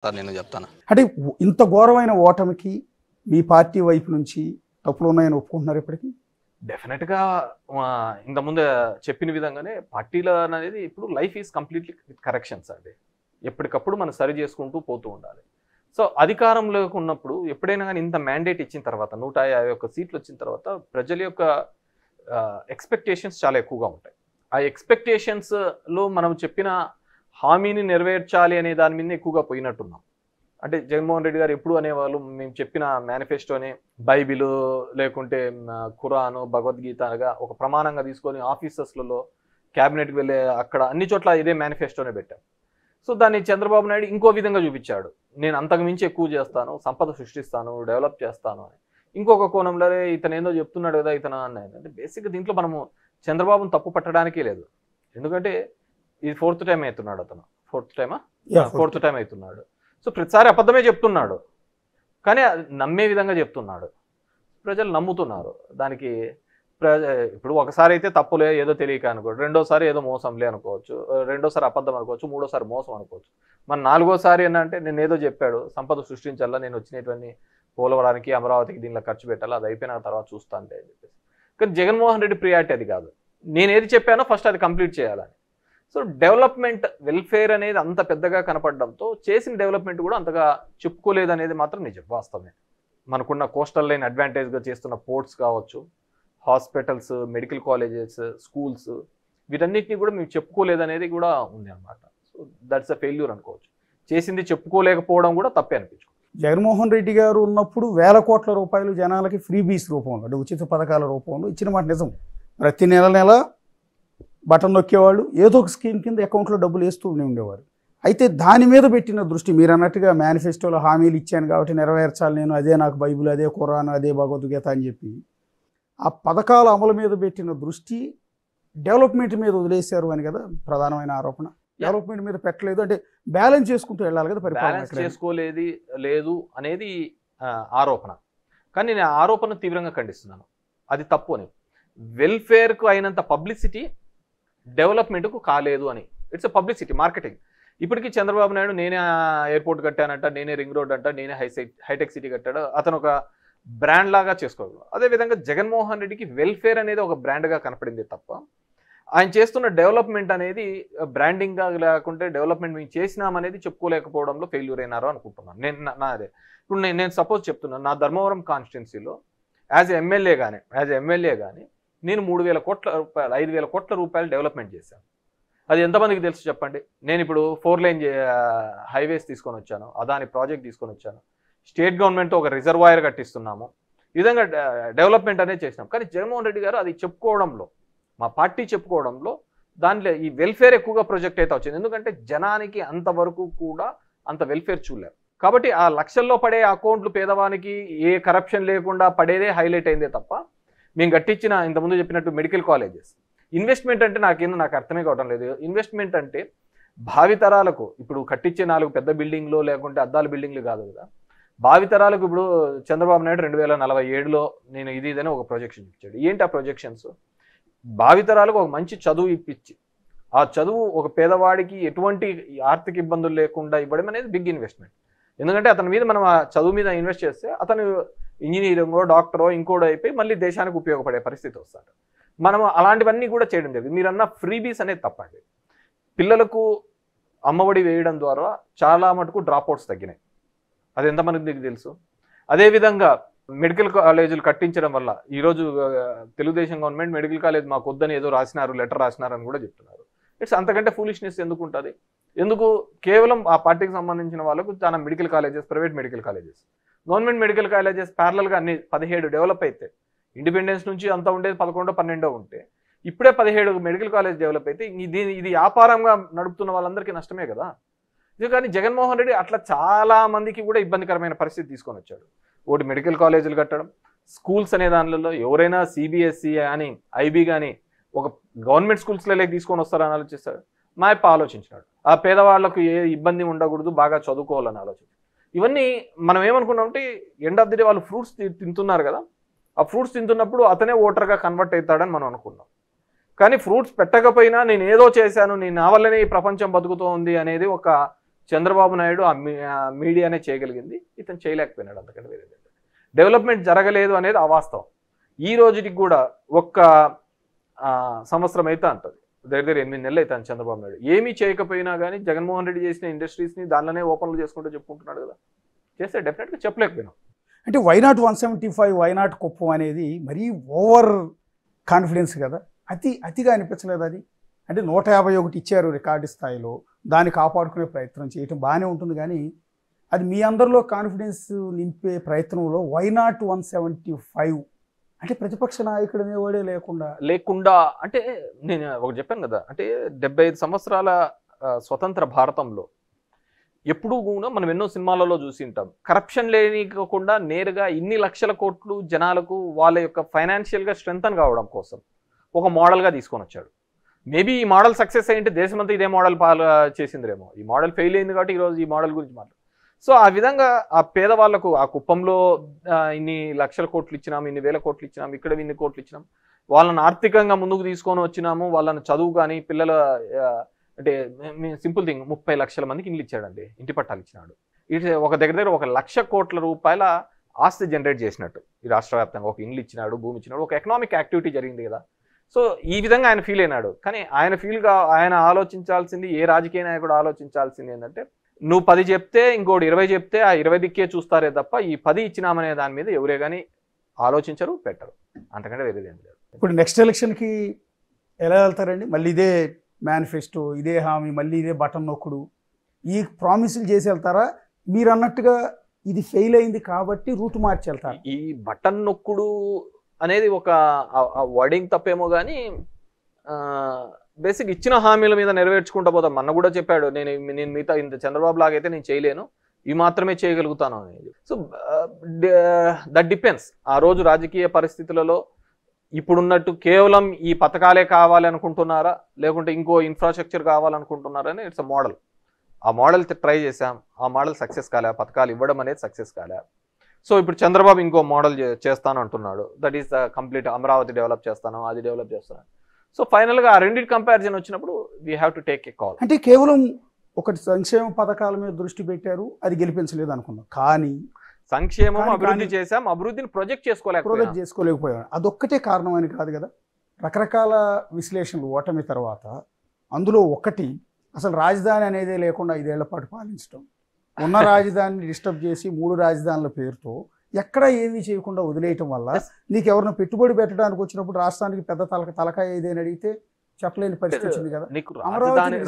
Sir నేను చెప్తాను. అంటే ఇంత ఘోరమైన ఓటమికి మీ పార్టీ వైపు నుంచి తప్పులు ఉన్నాయని ఒప్పుకుంటున్నారు ఇప్పటికీ? డెఫినెట్గా ఇంతకుముందు చెప్పిన విధంగానే పార్టీలో అనేది ఇప్పుడు లైఫ్ ఈజ్ కంప్లీట్లీ కరెక్షన్స్ అండి. ఎప్పటికప్పుడు మనం సరి చేసుకుంటూ పోతూ ఉండాలి. సో అధికారంలోకి ఉన్నప్పుడు ఎప్పుడైనా కానీ ఇంత మ్యాండేట్ ఇచ్చిన తర్వాత 151 సీట్లు వచ్చిన తర్వాత ప్రజల యొక్క ఎక్స్పెక్టేషన్స్ చాలా ఎక్కువగా ఉంటాయి. ఆ ఎక్స్పెక్టేషన్స్లో మనం చెప్పిన హామీని నెరవేర్చాలి అనే దాని మీద ఎక్కువగా పోయినట్టున్నాం. అంటే జగన్మోహన్ రెడ్డి గారు ఎప్పుడు అనేవాళ్ళు, మేము చెప్పిన మేనిఫెస్టోని బైబిల్ లేకుంటే ఖురాను భగవద్గీతగా ఒక ప్రమాణంగా తీసుకొని ఆఫీసర్స్లలో క్యాబినెట్కి వెళ్ళే అక్కడ అన్ని చోట్ల ఇదే మేనిఫెస్టోనే పెట్టాం. సో దాన్ని చంద్రబాబు నాయుడు ఇంకో విధంగా చూపించాడు, నేను అంతకు మించి ఎక్కువ చేస్తాను, సంపద సృష్టిస్తాను, డెవలప్ చేస్తాను అని. ఇంకొక కోణంలో ఇతను ఏందో చెప్తున్నాడు కదా ఇతను అన్నాయి. అంటే బేసిక్గా దీంట్లో మనము చంద్రబాబును తప్పు పట్టడానికే లేదు. ఎందుకంటే ఇది 4th టైం అవుతున్నాడు అతను. 4th టైం అవుతున్నాడు. సో ప్రతిసారి అబద్ధమే చెప్తున్నాడు, కానీ నమ్మే విధంగా చెప్తున్నాడు. ప్రజలు నమ్ముతున్నారు. దానికి ఇప్పుడు ఒకసారి అయితే తప్పులే ఏదో తెలియక అనుకోవచ్చు, రెండోసారి ఏదో మోసంలే అనుకోవచ్చు, రెండోసారి అబద్ధం అనుకోవచ్చు, మూడోసారి మోసం అనుకోవచ్చు. మన 4వసారి ఏంటంటే నేను ఏదో చెప్పాడు, సంపద సృష్టించాలా, నేను వచ్చినటువంటి పోలవరానికి అమరావతికి దీనిలో ఖర్చు పెట్టాలా, అది అయిపోయిన తర్వాత చూస్తాను అని చెప్పేసి. కానీ జగన్మోహన్ రెడ్డి ప్రియారిటీ అది కాదు. నేను ఏది చెప్పానో ఫస్ట్ అది కంప్లీట్ చేయాలని. సో డెవలప్మెంట్ వెల్ఫేర్ అనేది అంత పెద్దగా కనపడడంతో చేసిన డెవలప్మెంట్ కూడా అంతగా చెప్పుకోలేదు అనేది మాత్రం నిజం, వాస్తవమే. మనకున్న కోస్టల్ లైన్ అడ్వాంటేజ్గా చేస్తున్న పోర్ట్స్ కావచ్చు, హాస్పిటల్స్, మెడికల్ కాలేజెస్, స్కూల్స్, వీటన్నిటిని కూడా మేము చెప్పుకోలేదనేది కూడా ఉంది అనమాట. సో దట్స్ అ ఫెయిల్యూర్ అనుకోవచ్చు. చేసింది చెప్పుకోలేకపోవడం కూడా తప్పే అనిపించుకోవచ్చు. జగన్మోహన్ రెడ్డి గారు ఉన్నప్పుడు వేల కోట్ల రూపాయలు జనాలకి ఫ్రీబీస్ రూపంలో, అంటే ఉచిత పథకాల రూపంలో ఇచ్చిన మాట నిజం. ప్రతి నెల బటన్ నొక్కేవాళ్ళు, ఏదో ఒక స్కీమ్ కింద అకౌంట్లో డబ్బులు వేస్తూ ఉండేవారు. అయితే దాని మీద పెట్టిన దృష్టి, మీరు అన్నట్టుగా మేనిఫెస్టోలో హామీలు ఇచ్చాను కాబట్టి నెరవేర్చాలి నేను, అదే నాకు బైబిల్, అదే ఖురాన్, అదే భగవద్గీత అని చెప్పి ఆ పథకాల అమలు మీద పెట్టిన దృష్టి డెవలప్మెంట్ మీద వదిలేశారు అని కదా ప్రధానమైన ఆరోపణ. డెవలప్మెంట్ మీద పెట్టలేదు అంటే బ్యాలెన్స్ చేసుకుంటూ వెళ్ళాలి కదా పరిపాలన. బ్యాలెన్స్ చేసుకోలేదు లేదు అనేది ఆరోపణ. కానీ నేను ఆరోపణ తీవ్రంగా ఖండిస్తున్నాను. అది తప్పు అని. వెల్ఫేర్కు అయినంత పబ్లిసిటీ డెవలప్మెంట్కు కాలేదు అని. It's a publicity, marketing. ఇప్పటికీ చంద్రబాబు నాయుడు నేనే ఎయిర్పోర్ట్ కట్టానంట, నేనే రింగ్ రోడ్ అంట, నేనే హైటెక్ సిటీ కట్టాడు, అతను ఒక బ్రాండ్ లాగా చేసుకోగలరు. అదేవిధంగా జగన్మోహన్ రెడ్డికి వెల్ఫేర్ అనేది ఒక బ్రాండ్గా కనపడింది తప్ప ఆయన చేస్తున్న డెవలప్మెంట్ అనేది బ్రాండింగ్గా లేకుంటే డెవలప్మెంట్ మేము చేసినామనేది చెప్పుకోలేకపోవడంలో ఫెయిల్యూర్ అయినారు అనుకుంటున్నాను నేను. అదే ఇప్పుడు నేను సపోజ్ చెప్తున్నాను, నా ధర్మవరం కాన్స్టిట్యున్సీలో యాజ్ ఎమ్మెల్యే కానీ నేను 3,000 కోట్ల రూపాయలు 5,000 కోట్ల రూపాయలు డెవలప్మెంట్ చేశాను. అది ఎంతమందికి తెలుసు చెప్పండి? నేను ఇప్పుడు 4 లైన్ హైవేస్ తీసుకొని వచ్చాను, అదాని ప్రాజెక్ట్ తీసుకొని వచ్చాను, స్టేట్ గవర్నమెంట్ ఒక రిజర్వాయర్ కట్టిస్తున్నాము, ఈ విధంగా డెవలప్మెంట్ అనేది చేసినాం. కానీ జగన్మోహన్ రెడ్డి గారు అది చెప్పుకోవడంలో, మా పార్టీ చెప్పుకోవడంలో దాంట్లో ఈ వెల్ఫేర్ ఎక్కువగా ప్రొజెక్ట్ అయితే వచ్చింది. ఎందుకంటే జనానికి అంతవరకు కూడా అంత వెల్ఫేర్ చూడలేరు. కాబట్టి ఆ లక్షల్లో పడే అకౌంట్లు పేదవానికి ఏ కరప్షన్ లేకుండా పడేదే హైలైట్ అయిందే తప్ప మేము కట్టించిన ఇంతకుముందు చెప్పినట్టు మెడికల్ కాలేజెస్ ఇన్వెస్ట్మెంట్ అంటే నాకు అర్థమే కావడం లేదు. ఇన్వెస్ట్మెంట్ అంటే భావితరాలకు ఇప్పుడు కట్టించే 4 పెద్ద బిల్డింగ్లు లేకుంటే అద్దాల బిల్డింగ్లు కాదు కదా, భావితరాలకు. ఇప్పుడు చంద్రబాబు నాయుడు 2047లో నేను ఇదని ఒక ప్రొజెక్షన్ ఇచ్చాడు. ఏంటి ఆ ప్రొజెక్షన్స్? భావితరాలకు ఒక మంచి చదువు ఇప్పించి ఆ చదువు ఒక పేదవాడికి ఎటువంటి ఆర్థిక ఇబ్బందులు లేకుండా ఇవ్వడం అనేది బిగ్ ఇన్వెస్ట్మెంట్. ఎందుకంటే అతని మీద మనం ఆ చదువు మీద ఇన్వెస్ట్ చేస్తే అతను ఇంజనీరింగో డాక్టరో ఇంకోటి అయిపోయి మళ్ళీ దేశానికి ఉపయోగపడే పరిస్థితి వస్తాడు. మనం అలాంటివన్నీ కూడా చేయడం జరిగింది. మీరన్న ఫ్రీబీస్ అనేది తప్పండి. పిల్లలకు అమ్మఒడి వేయడం ద్వారా చాలా మటుకు డ్రాప్అవుట్స్ తగ్గినాయి. అది ఎంతమందికి తెలుసు? అదేవిధంగా మెడికల్ కాలేజీలు కట్టించడం వల్ల ఈరోజు తెలుగుదేశం గవర్నమెంట్ మెడికల్ కాలేజ్ మాకు వద్దని ఏదో రాసినారు, లెటర్ రాసినారని కూడా చెప్తున్నారు. ఇట్స్ అంతకంటే ఫూలిష్నెస్ ఎందుకు ఉంటుంది? ఎందుకు కేవలం ఆ పార్టీకి సంబంధించిన వాళ్ళకు చాలా medical colleges, private medical colleges, government medical colleges ప్యారలల్గా అన్ని 17 డెవలప్ అయితే, ఇండిపెండెన్స్ నుంచి అంత ఉండేది 11, 12 ఉంటే ఇప్పుడే 17 మెడికల్ కాలేజ్ డెవలప్ అయితే ఇది వ్యాపారంగా నడుపుతున్న వాళ్ళందరికీ నష్టమే కదా. ఇది కానీ జగన్మోహన్ రెడ్డి అట్లా చాలా మందికి కూడా ఇబ్బందికరమైన పరిస్థితి తీసుకొని వచ్చాడు. ఒకటి మెడికల్ కాలేజీలు కట్టడం, స్కూల్స్ అనే దానిలో ఎవరైనా సిబిఎస్ఈ కానీ ఐబీ కానీ ఒక గవర్నమెంట్ స్కూల్స్లో తీసుకొని వస్తారని ఆలోచిస్తాడు. మా యొక్క ఆలోచించినాడు ఆ పేదవాళ్లకు ఏ ఇబ్బంది ఉండకూడదు, బాగా చదువుకోవాలని ఆలోచించాడు. ఇవన్నీ మనం ఏమనుకున్నామంటే ఎండ్ ఆఫ్ ది డే వాళ్ళు ఫ్రూట్స్ తింటున్నారు కదా, ఆ ఫ్రూట్స్ తింటున్నప్పుడు అతనే ఓటర్గా కన్వర్ట్ అవుతాడని మనం అనుకున్నాం. కానీ ఫ్రూట్స్ పెట్టకపోయినా నేను ఏదో చేశాను, నేను నా వల్లనే ఈ ప్రపంచం బతుకుతోంది అనేది ఒక చంద్రబాబు నాయుడు ఆ మీడియానే చేయగలిగింది, ఇతను చేయలేకపోయినాడు. అంతకంటే వేరే డెవలప్మెంట్ జరగలేదు అనేది అవాస్తవం. ఈ రోజుకి కూడా ఒక్క సంవత్సరం అయితే అంటది, దగ్గర 8 నెలలు అవుతాను చంద్రబాబు నాయుడు ఏమీ చేయకపోయినా కానీ జగన్మోహన్ రెడ్డి చేసిన ఇండస్ట్రీస్ని దానిలోనే ఓపెన్లు చేసుకుంటూ చెప్పుకుంటున్నాడు కదా. చేస్తే డెఫినెట్గా చెప్పలేకపోయినాం. అంటే వైనాట్ 175 వైనాట్ కుప్పం అనేది మరీ ఓవర్ కాన్ఫిడెన్స్ కదా, అతిగా అనిపించలేదు అది? అంటే 151 ఇచ్చారు రికార్డు స్థాయిలో, దాన్ని కాపాడుకునే ప్రయత్నం చేయటం బాగానే ఉంటుంది, కానీ అది మీ అందరిలో కాన్ఫిడెన్స్ నింపే ప్రయత్నంలో వైనాట్ 175 అంటే ప్రతిపక్ష నాయకుడు అనేవాడే లేకుండా అంటే నేను ఒకటి చెప్పాను కదా, అంటే 75 సంవత్సరాల స్వతంత్ర భారతంలో ఎప్పుడూ కూడా మనం ఎన్నో సినిమాలలో చూసి ఉంటాం, కరప్షన్ లేనికుండా నేరుగా ఇన్ని లక్షల కోట్లు జనాలకు వాళ్ళ యొక్క ఫైనాన్షియల్గా స్ట్రెంగ్తన్ కావడం కోసం ఒక మోడల్గా తీసుకొని వచ్చాడు. మేబీ ఈ మోడల్ సక్సెస్ అయ్యింటే దేశమంతా ఇదే మోడల్ చేసిందిరేమో. ఈ మోడల్ ఫెయిల్ అయింది కాబట్టి ఈరోజు ఈ మోడల్ గురించి మాట్లాడు. సో ఆ విధంగా ఆ పేదవాళ్లకు ఆ కుప్పంలో ఇన్ని లక్షల కోట్లు ఇచ్చినాము, ఇన్ని వేల కోట్లు ఇచ్చినాము, ఇక్కడ ఇన్ని కోట్లు ఇచ్చినాం, వాళ్ళని ఆర్థికంగా ముందుకు తీసుకొని వచ్చినాము, వాళ్ళని చదువు కానీ పిల్లల అంటే సింపుల్ థింగ్ 30 లక్షల మందికి ఇల్లు ఇచ్చాడండి, ఇంటి పట్టాలు ఇచ్చినాడు. ఇది ఒక దగ్గర 1,00,000 కోట్ల రూపాయల ఆస్తి జనరేట్ చేసినట్టు ఈ రాష్ట్ర వ్యాప్తంగా ఒక ఇల్లు ఇచ్చినాడు, భూమి ఇచ్చినాడు, ఒక ఎకనామిక్ యాక్టివిటీ జరిగింది కదా. సో ఈ విధంగా ఆయన ఫీల్ అయినాడు. కానీ ఆయన ఆలోచించాల్సింది, ఏ రాజకీయ నాయకుడు ఆలోచించాల్సింది ఏంటంటే, నువ్వు 10 చెప్తే ఇంకోటి 20 చెప్తే ఆ 20 దిక్కే చూస్తారే తప్ప ఈ 10 ఇచ్చినామనే దాని మీద ఎవరే కానీ ఆలోచించరు, పెట్టరు. అంతకంటే వేరేది ఏం లేదు. ఇప్పుడు నెక్స్ట్ ఎలక్షన్కి ఎలా వెళ్తారండి? మళ్ళీ ఇదే మేనిఫెస్టో, ఇదే హామీ, మళ్ళీ ఇదే బటన్ నొక్కుడు, ఈ ప్రామిసులు చేసి వెళ్తారా? మీరు అన్నట్టుగా ఇది ఫెయిల్ అయింది కాబట్టి రూట్ మార్చి వెళ్తారు? ఈ బటన్ నొక్కుడు అనేది ఒక వర్డింగ్ తప్పేమో కానీ బేసిక్ ఇచ్చిన హామీల మీద నెరవేర్చుకుంటూ పోతాం. మొన్న కూడా చెప్పాడు, నేను మిగతా ఇంత చంద్రబాబు లాగైతే నేను చేయలేను, ఇవి మాత్రమే చేయగలుగుతాను అనేది. సో దట్ డిపెండ్స్ ఆ రోజు రాజకీయ పరిస్థితులలో. ఇప్పుడున్నట్టు కేవలం ఈ పథకాలే కావాలి అనుకుంటున్నారా, లేకుంటే ఇంకో ఇన్ఫ్రాస్ట్రక్చర్ కావాలనుకుంటున్నారా అని ఇట్స్ అ మోడల్. ఆ మోడల్ ట్రై చేసాం, ఆ మోడల్ సక్సెస్ కాలే, పథకాలు ఇవ్వడం అనేది సక్సెస్ కాలే. సో ఇప్పుడు చంద్రబాబు ఇంకో మోడల్ చేస్తాను అంటున్నాడు, that is the complete Amaravati develop చేస్తాను, అది డెవలప్ చేస్తాను. సో ఫైనల్గా ఆ రెండింటి కంపారిజన్ వచ్చినప్పుడు we have to take a call. అంటే కేవలం ఒకటి సంక్షేమ పథకాల మీద దృష్టి పెట్టారు, అది గెలిపించలేదు అనుకున్నాం, కానీ సంక్షేమం అభివృద్ధి చేశాం, అభివృద్ధిని ప్రొజెక్ట్ చేసుకోలేకపోయాం. అదొక్కటే కారణం అని కాదు కదా, రకరకాల విశ్లేషణలు ఓటమి తర్వాత. అందులో ఒకటి అసలు రాజధాని అనేదే లేకుండా 5 ఏళ్ల పాటు పాలించడం, ఉన్న రాజధానిని డిస్టర్బ్ చేసి 3 రాజధానుల పేరుతో ఎక్కడ ఏమీ చేయకుండా వదిలేయటం వల్ల నీకు ఎవరిని పెట్టుబడి పెట్టడానికి వచ్చినప్పుడు రాష్ట్రానికి పెద్ద తలకాయ ఏదైనా అడిగితే చెప్పలేని పరిస్థితి వచ్చింది కదా. అమరావతిని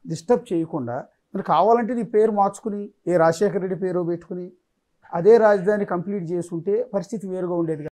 డిస్టర్బ్ చేయకుండా మరి కావాలంటే నీ పేరు మార్చుకుని ఏ రాజశేఖర రెడ్డి పేరు పెట్టుకుని అదే రాజధాని కంప్లీట్ చేసుకుంటే పరిస్థితి వేరుగా ఉండేది.